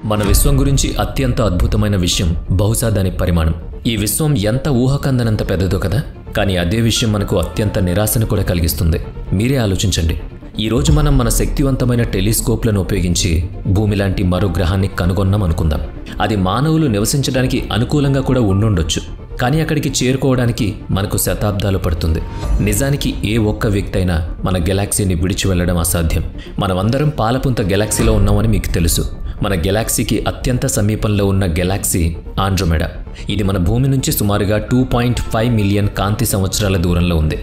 మన విశ్వం గురించి అత్యంత అద్భుతమైన విషయం బహుశా దాని పరిమాణం. ఈ విశ్వం ఎంత ఊహకందనంత పెద్దదో కదా, కానీ అదే విషయం మనకు అత్యంత నిరాశను కూడా కలిగిస్తుంది. మీరే ఆలోచించండి. ఈరోజు మనం మన శక్తివంతమైన టెలిస్కోప్లను ఉపయోగించి భూమి లాంటి మరో గ్రహాన్ని కనుగొన్నాం అనుకుందాం. అది మానవులు నివసించడానికి అనుకూలంగా కూడా ఉండుండొచ్చు, కానీ అక్కడికి చేరుకోవడానికి మనకు శతాబ్దాలు పడుతుంది. నిజానికి ఏ ఒక్క వ్యక్తి అయినా మన గెలాక్సీని విడిచి వెళ్లడం అసాధ్యం. మనమందరం పాలపుంత గెలాక్సీలో ఉన్నామని మీకు తెలుసు. మన గెలాక్సీకి అత్యంత సమీపంలో ఉన్న గెలాక్సీ ఆండ్రోమెడా. ఇది మన భూమి నుంచి సుమారుగా 2.5 మిలియన్ కాంతి సంవత్సరాల దూరంలో ఉంది.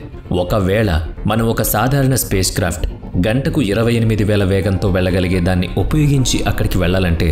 ఒకవేళ మనం ఒక సాధారణ స్పేస్ క్రాఫ్ట్ గంటకు 28,000 వేగంతో వెళ్ళగలిగే దాన్ని ఉపయోగించి అక్కడికి వెళ్ళాలంటే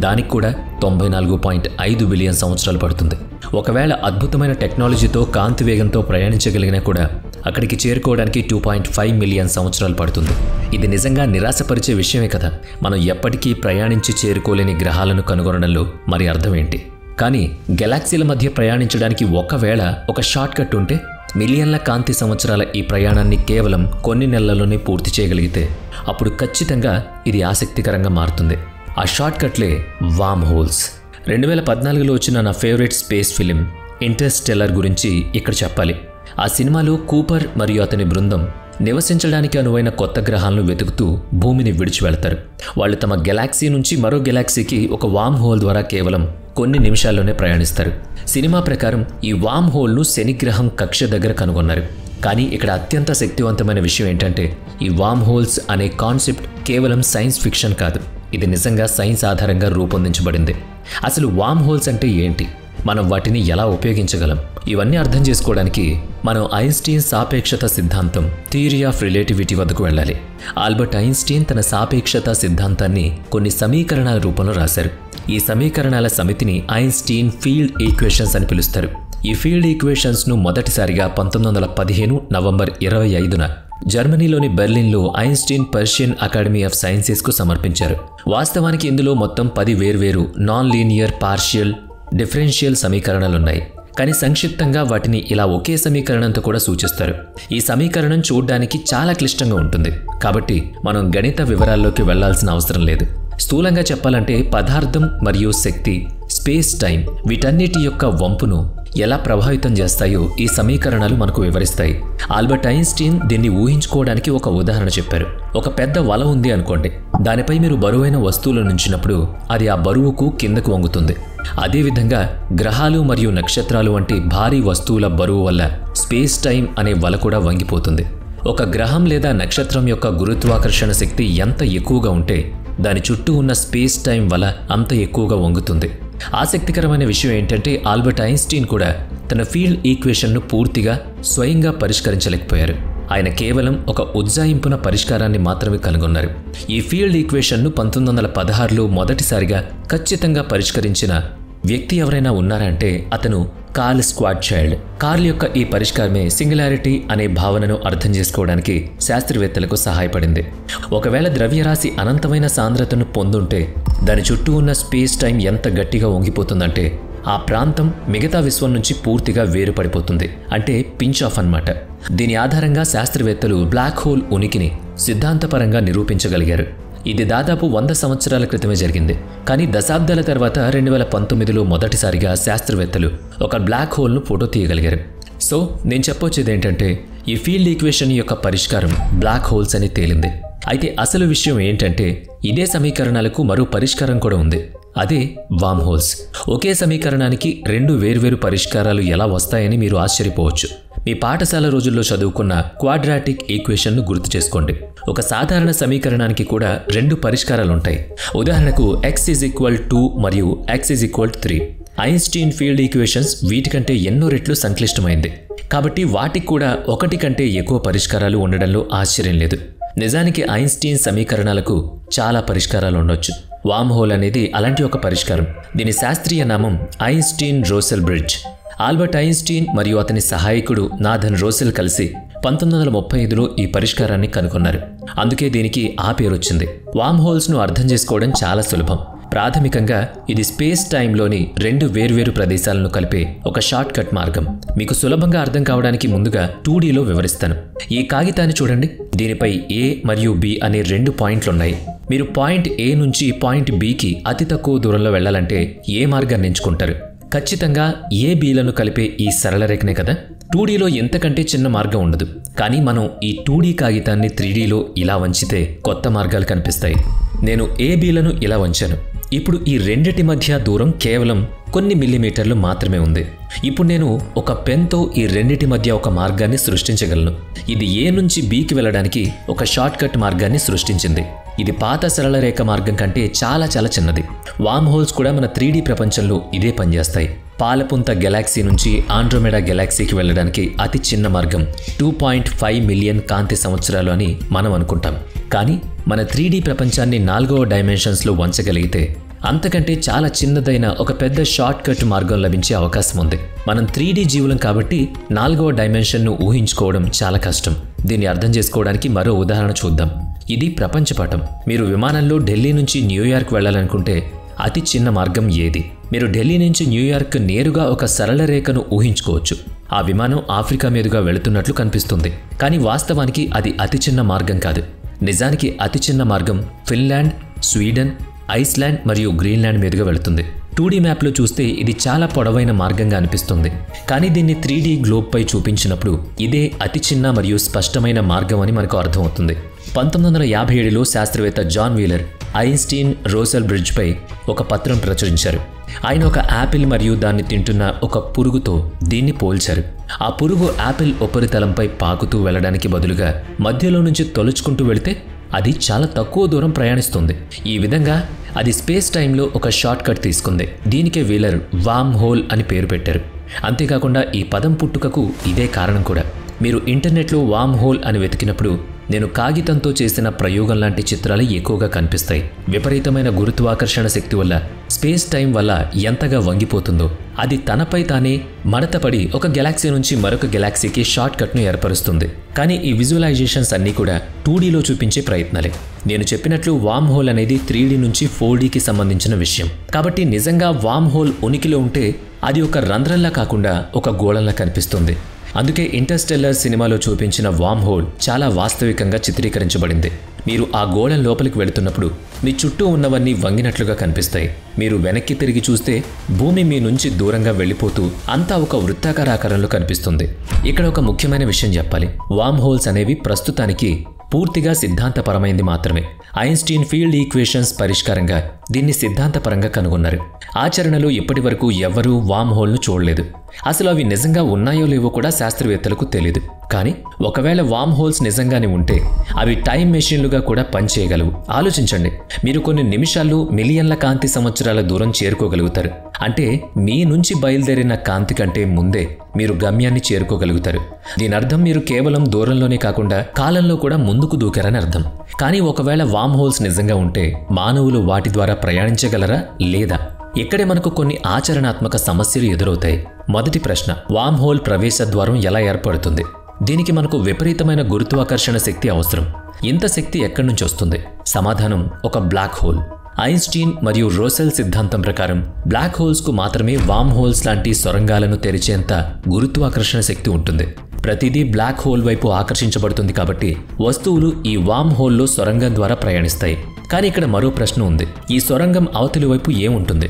దానికి కూడా 94.5 బిలియన్ సంవత్సరాలు పడుతుంది. ఒకవేళ అద్భుతమైన టెక్నాలజీతో కాంతి వేగంతో ప్రయాణించగలిగినా కూడా అక్కడికి చేరుకోవడానికి 2.5 మిలియన్ సంవత్సరాలు పడుతుంది. ఇది నిజంగా నిరాశపరిచే విషయమే కదా. మనం ఎప్పటికీ ప్రయాణించి చేరుకోలేని గ్రహాలను కనుగొనడంలో మరి అర్థం ఏంటి? కానీ గెలాక్సీల మధ్య ప్రయాణించడానికి ఒకవేళ ఒక షార్ట్ కట్ ఉంటే మిలియన్ల కాంతి సంవత్సరాల ఈ ప్రయాణాన్ని కేవలం కొన్ని నెలల్లోనే పూర్తి చేయగలిగితే అప్పుడు ఖచ్చితంగా ఇది ఆసక్తికరంగా మారుతుంది. ఆ షార్ట్ కట్లే వామ్ హోల్స్. 2014లో వచ్చిన నా ఫేవరెట్ స్పేస్ ఫిలిం ఇంటర్స్టెల్లర్ గురించి ఇక్కడ చెప్పాలి. ఆ సినిమాలో కూపర్ మరియు అతని బృందం నివసించడానికి అనువైన కొత్త గ్రహాలను వెతుకుతూ భూమిని విడిచి వెళ్తారు. వాళ్ళు తమ గెలాక్సీ నుంచి మరో గెలాక్సీకి ఒక వామ్ హోల్ ద్వారా కేవలం కొన్ని నిమిషాల్లోనే ప్రయాణిస్తారు. సినిమా ప్రకారం ఈ వామ్ హోల్ను శనిగ్రహం కక్ష దగ్గర కనుగొన్నారు. కానీ ఇక్కడ అత్యంత శక్తివంతమైన విషయం ఏంటంటే ఈ వామ్ హోల్స్ అనే కాన్సెప్ట్ కేవలం సైన్స్ ఫిక్షన్ కాదు, ఇది నిజంగా సైన్స్ ఆధారంగా రూపొందించబడింది. అసలు వామ్ హోల్స్ అంటే ఏంటి, మనం వాటిని ఎలా ఉపయోగించగలం, ఇవన్నీ అర్థం చేసుకోవడానికి మనం ఐన్స్టీన్ సాపేక్షత సిద్ధాంతం థియరీ ఆఫ్ రిలేటివిటీ వద్దకు వెళ్ళాలి. ఆల్బర్ట్ ఐన్స్టీన్ తన సాపేక్షత సిద్ధాంతాన్ని కొన్ని సమీకరణాల రూపంలో రాశారు. ఈ సమీకరణాల సమితిని ఐన్స్టీన్ ఫీల్డ్ ఈక్వేషన్స్ అని పిలుస్తారు. ఈ ఫీల్డ్ ఈక్వేషన్స్ను మొదటిసారిగా 1915 నవంబర్ 25న జర్మనీలోని బెర్లిన్లో ఐన్స్టీన్ పర్షియన్ అకాడమీ ఆఫ్ సైన్సెస్కు సమర్పించారు. వాస్తవానికి ఇందులో మొత్తం 10 వేర్వేరు నాన్ లీనియర్ పార్షియల్ డిఫరెన్షియల్ సమీకరణాలున్నాయి, కానీ సంక్షిప్తంగా వాటిని ఇలా ఒకే సమీకరణంతో కూడా సూచిస్తారు. ఈ సమీకరణం చూడ్డానికి చాలా క్లిష్టంగా ఉంటుంది, కాబట్టి మనం గణిత వివరాల్లోకి వెళ్లాల్సిన అవసరం లేదు. స్థూలంగా చెప్పాలంటే పదార్థం మరియు శక్తి, స్పేస్ టైం వీటన్నిటి యొక్క వంపును ఎలా ప్రభావితం చేస్తాయో ఈ సమీకరణాలు మనకు వివరిస్తాయి. ఆల్బర్ట్ ఐన్స్టీన్ దీన్ని ఊహించుకోవడానికి ఒక ఉదాహరణ చెప్పారు. ఒక పెద్ద వల ఉంది అనుకోండి, దానిపై మీరు బరువైన వస్తువులను ఉంచినప్పుడు అది ఆ బరువుకు కిందకు వంగుతుంది. అదేవిధంగా గ్రహాలు మరియు నక్షత్రాలు వంటి భారీ వస్తువుల బరువు వల్ల స్పేస్ టైం అనే వల కూడా వంగిపోతుంది. ఒక గ్రహం లేదా నక్షత్రం యొక్క గురుత్వాకర్షణ శక్తి ఎంత ఎక్కువగా ఉంటే దాని చుట్టూ ఉన్న స్పేస్ టైం వల అంత ఎక్కువగా వంగుతుంది. ఆసక్తికరమైన విషయం ఏంటంటే ఆల్బర్ట్ ఐన్స్టీన్ కూడా తన ఫీల్డ్ ఈక్వేషన్ను పూర్తిగా స్వయంగా పరిష్కరించలేకపోయారు. ఆయన కేవలం ఒక ఉజ్జాయింపున పరిష్కారాన్ని మాత్రమే కనుగొన్నారు. ఈ ఫీల్డ్ ఈక్వేషన్ను 1916లో మొదటిసారిగా ఖచ్చితంగా పరిష్కరించిన వ్యక్తి ఎవరైనా ఉన్నారంటే అతను కార్ల్ స్క్వార్ట్జైల్డ్. కార్ల్ యొక్క ఈ పరిష్కారమే సింగులారిటీ అనే భావనను అర్థం చేసుకోవడానికి శాస్త్రవేత్తలకు సహాయపడింది. ఒకవేళ ద్రవ్యరాశి అనంతమైన సాంద్రతను పొందుంటే దాని చుట్టూ ఉన్న స్పేస్ టైం ఎంత గట్టిగా వంగిపోతుందంటే ఆ ప్రాంతం మిగతా విశ్వం నుంచి పూర్తిగా వేరుపడిపోతుంది. అంటే పించ్ ఆఫ్ అన్నమాట. దీని ఆధారంగా శాస్త్రవేత్తలు బ్లాక్ హోల్ ఉనికిని సిద్ధాంతపరంగా నిరూపించగలిగారు. ఇది దాదాపు 100 సంవత్సరాల క్రితమే జరిగింది. కానీ దశాబ్దాల తర్వాత 2019లో మొదటిసారిగా శాస్త్రవేత్తలు ఒక బ్లాక్ హోల్ను ఫోటో తీయగలిగారు. సో నేను చెప్పొచ్చేది ఏంటంటే ఈ ఫీల్డ్ ఈక్వేషన్ యొక్క పరిష్కారం బ్లాక్ హోల్స్ అని తేలింది. అయితే అసలు విషయం ఏంటంటే ఇదే సమీకరణాలకు మరో పరిష్కారం కూడా ఉంది, అదే వామ్ హోల్స్. ఒకే సమీకరణానికి 2 వేర్వేరు పరిష్కారాలు ఎలా వస్తాయని మీరు ఆశ్చర్యపోవచ్చు. మీ పాఠశాల రోజుల్లో చదువుకున్న క్వాడ్రాటిక్ ఈక్వేషన్ను గుర్తు చేసుకోండి. ఒక సాధారణ సమీకరణానికి కూడా 2 పరిష్కారాలుంటాయి. ఉదాహరణకు x=2 మరియు x=3. ఐన్స్టీన్ ఫీల్డ్ ఈక్వేషన్స్ వీటికంటే ఎన్నో రెట్లు సంక్లిష్టమైంది, కాబట్టి వాటికి కూడా ఒకటి కంటే ఎక్కువ పరిష్కారాలు ఉండడంలో ఆశ్చర్యం లేదు. నిజానికి ఐన్స్టీన్ సమీకరణాలకు చాలా పరిష్కారాలు ఉండొచ్చు. వామ్ హోల్ అనేది అలాంటి ఒక పరిష్కారం. దీని శాస్త్రీయ నామం ఐన్స్టీన్ రోసెల్ బ్రిడ్జ్. ఆల్బర్ట్ ఐన్స్టీన్ మరియు అతని సహాయకుడు నాథన్ రోసెల్ కలిసి 1935లో ఈ పరిష్కారాన్ని కనుగొన్నారు. అందుకే దీనికి ఆ పేరు వచ్చింది. వామ్ హోల్స్ను అర్థం చేసుకోవడం చాలా సులభం. ప్రాథమికంగా ఇది స్పేస్ టైంలోని 2 వేర్వేరు ప్రదేశాలను కలిపే ఒక షార్ట్ కట్ మార్గం. మీకు సులభంగా అర్థం కావడానికి ముందుగా 2Dలో వివరిస్తాను. ఈ కాగితాన్ని చూడండి. దీనిపై A మరియు B అనే 2 పాయింట్లున్నాయి. మీరు పాయింట్ ఏ నుంచి పాయింట్ బికి అతి తక్కువ దూరంలో వెళ్ళాలంటే ఏ మార్గాన్ని ఎంచుకుంటారు? ఖచ్చితంగా ఏ బీలను కలిపే ఈ సరళ రేఖనే కదా. 2Dలో ఎంతకంటే చిన్న మార్గం ఉండదు. కానీ మనం ఈ 2D కాగితాన్ని 3Dలో ఇలా వంచితే కొత్త మార్గాలు కనిపిస్తాయి. నేను ఏ బీలను ఇలా వంచాను. ఇప్పుడు ఈ రెండిటి మధ్య దూరం కేవలం కొన్ని మిల్లీమీటర్లు మాత్రమే ఉంది. ఇప్పుడు నేను ఒక పెన్తో ఈ రెండిటి మధ్య ఒక మార్గాన్ని సృష్టించగలను. ఇది ఏ నుంచి బికి వెళ్ళడానికి ఒక షార్ట్ కట్ మార్గాన్ని సృష్టించింది. ఇది పాత సరళ రేఖ మార్గం కంటే చాలా చాలా చిన్నది. వామ్ హోల్స్ కూడా మన 3D ప్రపంచంలో ఇదే పనిచేస్తాయి. పాలపుంత గెలాక్సీ నుంచి ఆండ్రోమెడా గెలాక్సీకి వెళ్ళడానికి అతి చిన్న మార్గం 2.5 మిలియన్ కాంతి సంవత్సరాలు అని మనం అనుకుంటాం. కానీ మన 3D ప్రపంచాన్ని 4వ డైమెన్షన్స్లో వంచగలిగితే అంతకంటే చాలా చిన్నదైన ఒక పెద్ద షార్ట్ కట్ మార్గం లభించే అవకాశం ఉంది. మనం 3D జీవులం కాబట్టి 4వ డైమెన్షన్ను ఊహించుకోవడం చాలా కష్టం. దీన్ని అర్థం చేసుకోవడానికి మరో ఉదాహరణ చూద్దాం. ఇది ప్రపంచపటం. మీరు విమానంలో ఢిల్లీ నుంచి న్యూయార్క్ వెళ్ళాలనుకుంటే అతి చిన్న మార్గం ఏది? మీరు ఢిల్లీ నుంచి న్యూయార్క్ నేరుగా ఒక సరళ రేఖను ఊహించుకోవచ్చు. ఆ విమానం ఆఫ్రికా మీదుగా వెళుతున్నట్లు కనిపిస్తుంది. కానీ వాస్తవానికి అది అతి చిన్న మార్గం కాదు. నిజానికి అతి చిన్న మార్గం ఫిన్లాండ్, స్వీడన్, ఐస్లాండ్ మరియు గ్రీన్లాండ్ మీదుగా వెళుతుంది. 2D మ్యాప్లో చూస్తే ఇది చాలా పొడవైన మార్గంగా అనిపిస్తుంది. కానీ దీన్ని 3D గ్లోబ్పై చూపించినప్పుడు ఇదే అతి చిన్న మరియు స్పష్టమైన మార్గం అని మనకు అర్థమవుతుంది. 1957లో శాస్త్రవేత్త జాన్ వీలర్ ఐన్స్టీన్ రోసెల్ బ్రిడ్జ్పై ఒక పత్రం ప్రచురించారు. ఆయన ఒక యాపిల్ మరియు దాన్ని తింటున్న ఒక పురుగుతో దీన్ని పోల్చారు. ఆ పురుగు యాపిల్ ఉపరితలంపై పాకుతూ వెళ్ళడానికి బదులుగా మధ్యలో నుంచి తొలుచుకుంటూ వెళితే అది చాలా తక్కువ దూరం ప్రయాణిస్తుంది. ఈ విధంగా అది స్పేస్ టైంలో ఒక షార్ట్ కట్ తీసుకుంది. దీనికే వీలర్ వామ్ హోల్ అని పేరు పెట్టారు. అంతేకాకుండా ఈ పదం పుట్టుకకు ఇదే కారణం కూడా. మీరు ఇంటర్నెట్లో వామ్ హోల్ అని వెతికినప్పుడు నేను కాగితంతో చేసిన ప్రయోగం లాంటి చిత్రాలు ఎక్కువగా కనిపిస్తాయి. విపరీతమైన గురుత్వాకర్షణ శక్తి వల్ల స్పేస్ టైం వల్ల ఎంతగా వంగిపోతుందో అది తనపై తానే మడతపడి ఒక గెలాక్సీ నుంచి మరొక గెలాక్సీకి షార్ట్ కట్ను ఏర్పరుస్తుంది. కానీ ఈ విజువలైజేషన్స్ అన్నీ కూడా 2Dలో చూపించే ప్రయత్నాలే. నేను చెప్పినట్లు వామ్ హోల్ అనేది 3D నుంచి 4Dకి సంబంధించిన విషయం. కాబట్టి నిజంగా వామ్ హోల్ ఉనికిలో ఉంటే అది ఒక రంధ్రంలా కాకుండా ఒక గోళంలా కనిపిస్తుంది. అందుకే ఇంటర్స్టెల్లర్ సినిమాలో చూపించిన వామ్ హోల్ చాలా వాస్తవికంగా చిత్రీకరించబడింది. మీరు ఆ గోళం లోపలికి వెళుతున్నప్పుడు మీ చుట్టూ ఉన్నవన్నీ వంగినట్లుగా కనిపిస్తాయి. మీరు వెనక్కి తిరిగి చూస్తే భూమి మీ నుంచి దూరంగా వెళ్ళిపోతూ అంతా ఒక వృత్తాకార ఆకారంలో కనిపిస్తుంది. ఇక్కడ ఒక ముఖ్యమైన విషయం చెప్పాలి. వామ్ హోల్స్ అనేవి ప్రస్తుతానికి పూర్తిగా సిద్ధాంతపరమైంది మాత్రమే. ఐన్స్టీన్ ఫీల్డ్ ఈక్వేషన్స్ పరిష్కారంగా దీన్ని సిద్ధాంతపరంగా కనుగొన్నారు. ఆచరణలో ఇప్పటి వరకు ఎవ్వరూ వామ్ హోల్ను చూడలేదు. అసలు అవి నిజంగా ఉన్నాయో లేవో కూడా శాస్త్రవేత్తలకు తెలియదు. కానీ ఒకవేళ వామ్ హోల్స్ నిజంగానే ఉంటే అవి టైం మెషిన్లుగా కూడా పనిచేయగలవు. ఆలోచించండి, మీరు కొన్ని నిమిషాల్లో మిలియన్ల కాంతి సంవత్సరాల దూరం చేరుకోగలుగుతారు. అంటే మీ నుంచి బయలుదేరిన కాంతి కంటే ముందే మీరు గమ్యాన్ని చేరుకోగలుగుతారు. దీని అర్థం మీరు కేవలం దూరంలోనే కాకుండా కాలంలో కూడా ముందుకు దూకారని అర్థం. కానీ ఒకవేళ వామ్ హోల్స్ నిజంగా ఉంటే మానవులు వాటి ద్వారా ప్రయాణించగలరా లేదా? ఇక్కడే మనకు కొన్ని ఆచరణాత్మక సమస్యలు ఎదురవుతాయి. మొదటి ప్రశ్న, వామ్ హోల్ ప్రవేశ ద్వారం ఎలా ఏర్పడుతుంది? దీనికి మనకు విపరీతమైన గురుత్వాకర్షణ శక్తి అవసరం. ఇంత శక్తి ఎక్కడి నుంచి వస్తుంది? సమాధానం ఒక బ్లాక్ హోల్. ఐన్స్టీన్ మరియు రోసెల్ సిద్ధాంతం ప్రకారం బ్లాక్ హోల్స్కు మాత్రమే వామ్ హోల్స్ లాంటి సొరంగాలను తెరిచేంత గురుత్వాకర్షణ శక్తి ఉంటుంది. ప్రతిదీ బ్లాక్ హోల్ వైపు ఆకర్షించబడుతుంది కాబట్టి వస్తువులు ఈ వామ్ హోల్లో సొరంగం ద్వారా ప్రయాణిస్తాయి. కానీ ఇక్కడ మరో ప్రశ్న ఉంది. ఈ సొరంగం అవతలి వైపు ఏముంటుంది?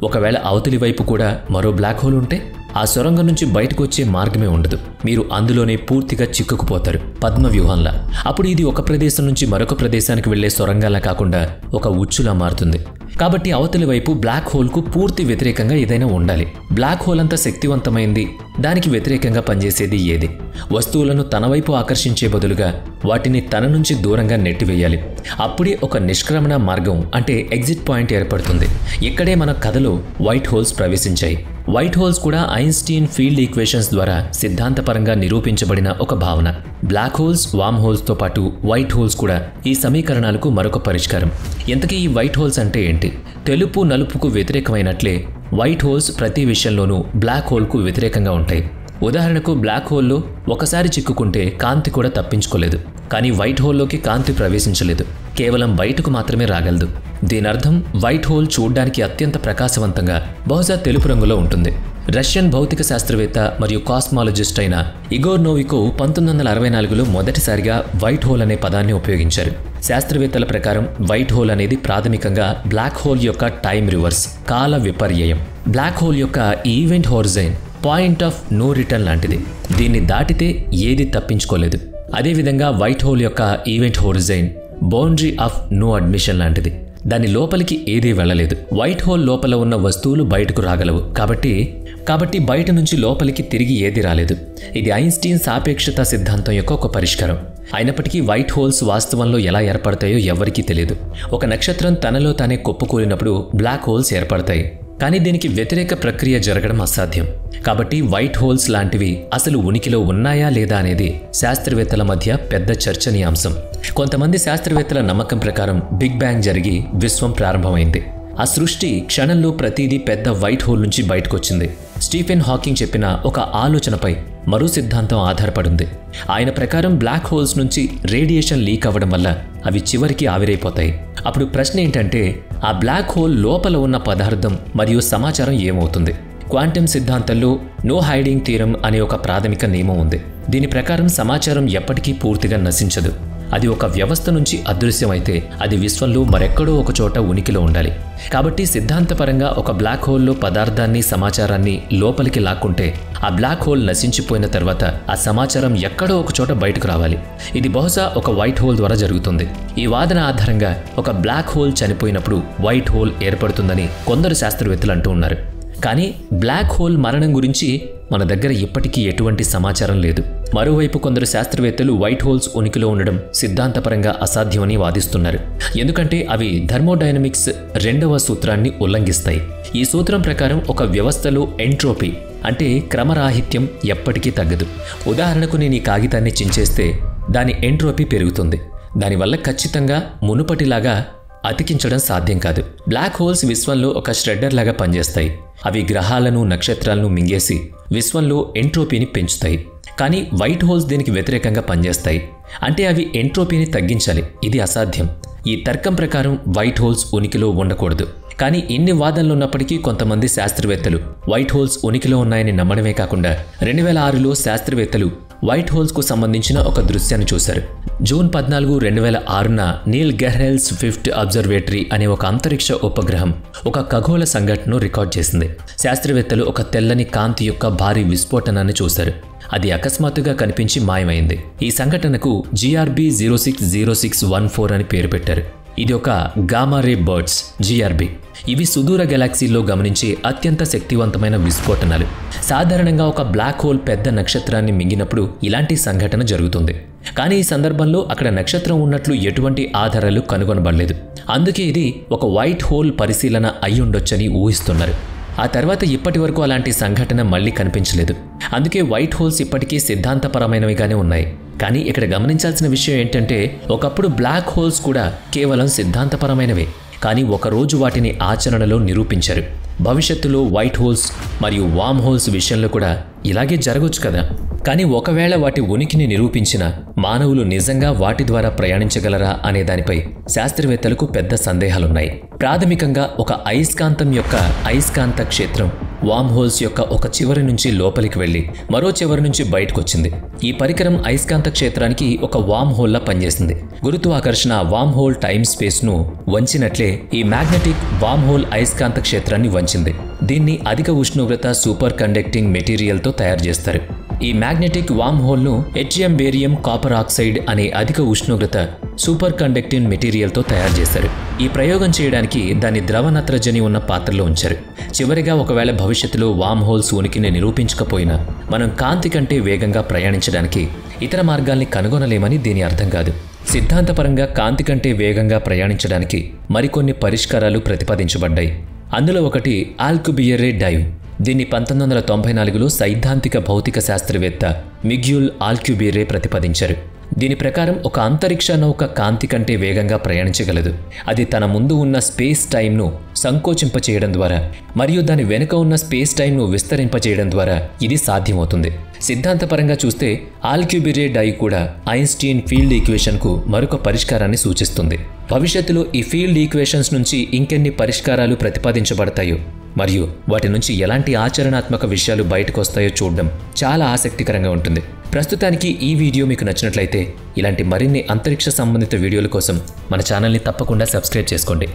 ఒకవేళ అవతలి వైపు కూడా మరో బ్లాక్ హోల్ ఉంటే ఆ సొరంగం నుంచి బయటకు వచ్చే మార్గమే ఉండదు. మీరు అందులోనే పూర్తిగా చిక్కుకుపోతారు, పద్మ వ్యూహంలా. అప్పుడు ఇది ఒక ప్రదేశం నుంచి మరొక ప్రదేశానికి వెళ్లే సొరంగాలా కాకుండా ఒక ఉచ్చులా మారుతుంది. కాబట్టి అవతలి వైపు బ్లాక్ హోల్కు పూర్తి వ్యతిరేకంగా ఏదైనా ఉండాలి. బ్లాక్ హోల్ అంత శక్తివంతమైంది, దానికి వ్యతిరేకంగా పనిచేసేది ఏది? వస్తువులను తన వైపు ఆకర్షించే బదులుగా వాటిని తన నుంచి దూరంగా నెట్టివేయాలి. అప్పుడే ఒక నిష్క్రమణ మార్గం అంటే ఎగ్జిట్ పాయింట్ ఏర్పడుతుంది. ఇక్కడే మన కథలో వైట్ హోల్స్ ప్రవేశించాయి. వైట్ హోల్స్ కూడా ఐన్స్టీన్ ఫీల్డ్ ఈక్వేషన్స్ ద్వారా సిద్ధాంతపరంగా నిరూపించబడిన ఒక భావన. బ్లాక్ హోల్స్, వామ్ హోల్స్తో పాటు వైట్ హోల్స్ కూడా ఈ సమీకరణాలకు మరొక పరిష్కారం. ఇంతకీ ఈ వైట్ హోల్స్ అంటే ఏంటి? తెలుపు నలుపుకు వ్యతిరేకమైనట్లే వైట్ హోల్స్ ప్రతి విషయంలోనూ బ్లాక్ హోల్కు వ్యతిరేకంగా ఉంటాయి. ఉదాహరణకు బ్లాక్ హోల్లో ఒకసారి చిక్కుకుంటే కాంతి కూడా తప్పించుకోలేదు. కానీ వైట్ హోల్లోకి కాంతి ప్రవేశించలేదు, కేవలం బయటకు మాత్రమే రాగలదు. దీనర్థం వైట్ హోల్ చూడ్డానికి అత్యంత ప్రకాశవంతంగా బహుశా తెలుపు రంగులో ఉంటుంది. రష్యన్ భౌతిక శాస్త్రవేత్త మరియు కాస్మాలజిస్ట్ అయిన ఇగోర్ నోవికోవ్ 1964లో మొదటిసారిగా వైట్ హోల్ అనే పదాన్ని ఉపయోగించారు. శాస్త్రవేత్తల ప్రకారం వైట్ హోల్ అనేది ప్రాథమికంగా బ్లాక్ హోల్ యొక్క టైం రివర్స్, కాల విపర్యయం. బ్లాక్ హోల్ యొక్క event horizon point of no return లాంటిది. దీన్ని దాటితే ఏది తప్పించుకోలేదు. అదేవిధంగా వైట్ హోల్ యొక్క event horizon boundary of no admission లాంటిది. దాని లోపలికి ఏదీ వెళ్ళలేదు. వైట్ హోల్ లోపల ఉన్న వస్తువులు బయటకు రాగలవు. కాబట్టి బయట నుంచి లోపలికి తిరిగి ఏది రాలేదు. ఇది ఐన్స్టీన్ సాపేక్షత సిద్ధాంతం యొక్క ఒక పరిష్కారం. అయినప్పటికీ వైట్ హోల్స్ వాస్తవంలో ఎలా ఏర్పడతాయో ఎవరికీ తెలియదు. ఒక నక్షత్రం తనలో తానే కుప్పకూలినప్పుడు బ్లాక్ హోల్స్ ఏర్పడతాయి. కానీ దీనికి వ్యతిరేక ప్రక్రియ జరగడం అసాధ్యం. కాబట్టి వైట్ హోల్స్ లాంటివి అసలు ఉనికిలో ఉన్నాయా లేదా అనేది శాస్త్రవేత్తల మధ్య పెద్ద చర్చనీయాంశం. కొంతమంది శాస్త్రవేత్తల నమ్మకం ప్రకారం బిగ్ బ్యాంగ్ జరిగి విశ్వం ప్రారంభమైంది. ఆ సృష్టి క్షణంలో ప్రతిదీ పెద్ద వైట్ హోల్ నుంచి బయటకొచ్చింది. స్టీఫెన్ హాకింగ్ చెప్పిన ఒక ఆలోచనపై మరో సిద్ధాంతం ఆధారపడింది. ఆయన ప్రకారం బ్లాక్ హోల్స్ నుంచి రేడియేషన్ లీక్ అవ్వడం వల్ల అవి చివరికి ఆవిరైపోతాయి. అప్పుడు ప్రశ్న ఏంటంటే, ఆ బ్లాక్ హోల్ లోపల ఉన్న పదార్థం మరియు సమాచారం ఏమవుతుంది? క్వాంటమ్ సిద్ధాంతంలో నో హైడింగ్ థియరం అనే ఒక ప్రాథమిక నియమం ఉంది. దీని ప్రకారం సమాచారం ఎప్పటికీ పూర్తిగా నశించదు. అది ఒక వ్యవస్థ నుంచి అదృశ్యమైతే అది విశ్వంలో మరెక్కడో ఒక చోట ఉనికిలో ఉండాలి. కాబట్టి సిద్ధాంతపరంగా ఒక బ్లాక్ హోల్లో పదార్థాన్ని, సమాచారాన్ని లోపలికి లాక్కుంటే ఆ బ్లాక్ హోల్ నశించిపోయిన తర్వాత ఆ సమాచారం ఎక్కడో ఒక చోట బయటకు రావాలి. ఇది బహుశా ఒక వైట్ హోల్ ద్వారా జరుగుతుంది. ఈ వాదన ఆధారంగా ఒక బ్లాక్ హోల్ చనిపోయినప్పుడు వైట్ హోల్ ఏర్పడుతుందని కొందరు శాస్త్రవేత్తలు అంటూ ఉన్నారు. కానీ బ్లాక్ హోల్ మరణం గురించి మన దగ్గర ఇప్పటికీ ఎటువంటి సమాచారం లేదు. మరోవైపు కొందరు శాస్త్రవేత్తలు వైట్ హోల్స్ ఉనికిలో ఉండడం సిద్ధాంతపరంగా అసాధ్యమని వాదిస్తున్నారు. ఎందుకంటే అవి థర్మోడైనమిక్స్ 2వ సూత్రాన్ని ఉల్లంఘిస్తాయి. ఈ సూత్రం ప్రకారం ఒక వ్యవస్థలో ఎంట్రోపీ అంటే క్రమరాహిత్యం ఎప్పటికీ తగ్గదు. ఉదాహరణకు నేను ఈ కాగితాన్ని చించేస్తే దాని ఎంట్రోపీ పెరుగుతుంది. దానివల్ల ఖచ్చితంగా మునుపటిలాగా అతికించడం సాధ్యం కాదు. బ్లాక్ హోల్స్ విశ్వంలో ఒక ష్రెడ్డర్ లాగా పనిచేస్తాయి. అవి గ్రహాలను, నక్షత్రాలను మింగేసి విశ్వంలో ఎంట్రోపీని పెంచుతాయి. కానీ వైట్ హోల్స్ దీనికి వ్యతిరేకంగా పనిచేస్తాయి. అంటే అవి ఎంట్రోపీని తగ్గించాలి. ఇది అసాధ్యం. ఈ తర్కం ప్రకారం వైట్ హోల్స్ ఉనికిలో ఉండకూడదు. కానీ ఇన్ని వాదనలు ఉన్నప్పటికీ కొంతమంది శాస్త్రవేత్తలు వైట్ హోల్స్ ఉనికిలో ఉన్నాయని నమ్మడమే కాకుండా 2006లో శాస్త్రవేత్తలు వైట్ హోల్స్కు సంబంధించిన ఒక దృశ్యాన్ని చూశారు. జూన్ 14, 2006న నీల్ గెహ్రెల్స్ 5th అబ్జర్వేటరీ అనే ఒక అంతరిక్ష ఉపగ్రహం ఒక ఖగోళ సంఘటనను రికార్డ్ చేసింది. శాస్త్రవేత్తలు ఒక తెల్లని కాంతి యొక్క భారీ విస్ఫోటనాన్ని చూశారు. అది అకస్మాత్తుగా కనిపించి మాయమైంది. ఈ సంఘటనకు GRB 060614 అని పేరు పెట్టారు. ఇది ఒక గామా రే బర్డ్స్ GRB. ఇవి సుదూర గెలాక్సీల్లో గమనించే అత్యంత శక్తివంతమైన విస్ఫోటనాలు. సాధారణంగా ఒక బ్లాక్ హోల్ పెద్ద నక్షత్రాన్ని మింగినప్పుడు ఇలాంటి సంఘటన జరుగుతుంది. కానీ ఈ సందర్భంలో అక్కడ నక్షత్రం ఉన్నట్లు ఎటువంటి ఆధారాలు కనుగొనబడలేదు. అందుకే ఇది ఒక వైట్ హోల్ పరిశీలన అయ్యుండొచ్చని ఊహిస్తున్నారు. ఆ తర్వాత ఇప్పటి వరకు అలాంటి సంఘటన మళ్లీ కనిపించలేదు. అందుకే వైట్ హోల్స్ ఇప్పటికీ సిద్ధాంతపరమైనవిగానే ఉన్నాయి. కానీ ఇక్కడ గమనించాల్సిన విషయం ఏంటంటే, ఒకప్పుడు బ్లాక్ హోల్స్ కూడా కేవలం సిద్ధాంతపరమైనవే. కానీ ఒకరోజు వాటిని ఆచరణలో నిరూపించారు. భవిష్యత్తులో వైట్ హోల్స్ మరియు వామ్ హోల్స్ విషయంలో కూడా ఇలాగే జరగొచ్చు కదా. కానీ ఒకవేళ వాటి ఉనికిని నిరూపించిన మానవులు నిజంగా వాటి ద్వారా ప్రయాణించగలరా అనే దానిపై శాస్త్రవేత్తలకు పెద్ద సందేహాలున్నాయి. ప్రాథమికంగా ఒక అయస్కాంతం యొక్క అయస్కాంత క్షేత్రం వామ్ హోల్స్ యొక్క ఒక చివరి నుంచి లోపలికి వెళ్లి మరో చివరి నుంచి బయటకొచ్చింది. ఈ పరికరం అయస్కాంత క్షేత్రానికి ఒక వామ్ హోల్లా పనిచేసింది. గురుత్వాకర్షణ వామ్ హోల్ టైమ్ స్పేస్ ను వంచినట్లే ఈ మ్యాగ్నెటిక్ వామ్ హోల్ అయస్కాంత క్షేత్రాన్ని వంచింది. దీన్ని అధిక ఉష్ణోగ్రత సూపర్ కండక్టింగ్ మెటీరియల్తో తయారు చేస్తారు. ఈ మ్యాగ్నెటిక్ వామ్ హోల్ను హెట్రియం, బేరియం, కాపర్ ఆక్సైడ్ అనే అధిక ఉష్ణోగ్రత సూపర్ కండక్టింగ్ మెటీరియల్తో తయారు చేశారు. ఈ ప్రయోగం చేయడానికి దాన్ని ద్రవ నత్రజని ఉన్న పాత్రలో ఉంచారు. చివరిగా ఒకవేళ భవిష్యత్తులో వామ్ హోల్స్ ఉనికిని నిరూపించకపోయినా మనం కాంతి కంటే వేగంగా ప్రయాణించడానికి ఇతర మార్గాల్ని కనుగొనలేమని దీని అర్థం కాదు. సిద్ధాంతపరంగా కాంతి కంటే వేగంగా ప్రయాణించడానికి మరికొన్ని పరిష్కారాలు ప్రతిపాదించబడ్డాయి. అందులో ఒకటి ఆల్కుబియరే డైవ్. దీన్ని 1994లో సైద్ధాంతిక భౌతిక శాస్త్రవేత్త మిగ్యూల్ ఆల్క్యుబియరే ప్రతిపాదించారు. దీని ప్రకారం ఒక అంతరిక్ష నౌక కాంతి కంటే వేగంగా ప్రయాణించగలదు. అది తన ముందు ఉన్న స్పేస్ టైంను సంకోచింపచేయడం ద్వారా మరియు దాని వెనుక ఉన్న స్పేస్ టైంను విస్తరింపచేయడం ద్వారా ఇది సాధ్యమవుతుంది. సిద్ధాంతపరంగా చూస్తే ఆల్క్యూబిరే డై కూడా ఐన్స్టీన్ ఫీల్డ్ ఈక్వేషన్కు మరొక పరిష్కారాన్ని సూచిస్తుంది. భవిష్యత్తులో ఈ ఫీల్డ్ ఈక్వేషన్స్ నుంచి ఇంకెన్ని పరిష్కారాలు ప్రతిపాదించబడతాయో మరియు వాటి నుంచి ఎలాంటి ఆచరణాత్మక విషయాలు బయటకు వస్తాయో చూడడం చాలా ఆసక్తికరంగా ఉంటుంది. ప్రస్తుతానికి ఈ వీడియో మీకు నచ్చినట్లయితే ఇలాంటి మరిన్ని అంతరిక్ష సంబంధిత వీడియోల కోసం మన ఛానల్ని తప్పకుండా సబ్స్క్రైబ్ చేసుకోండి.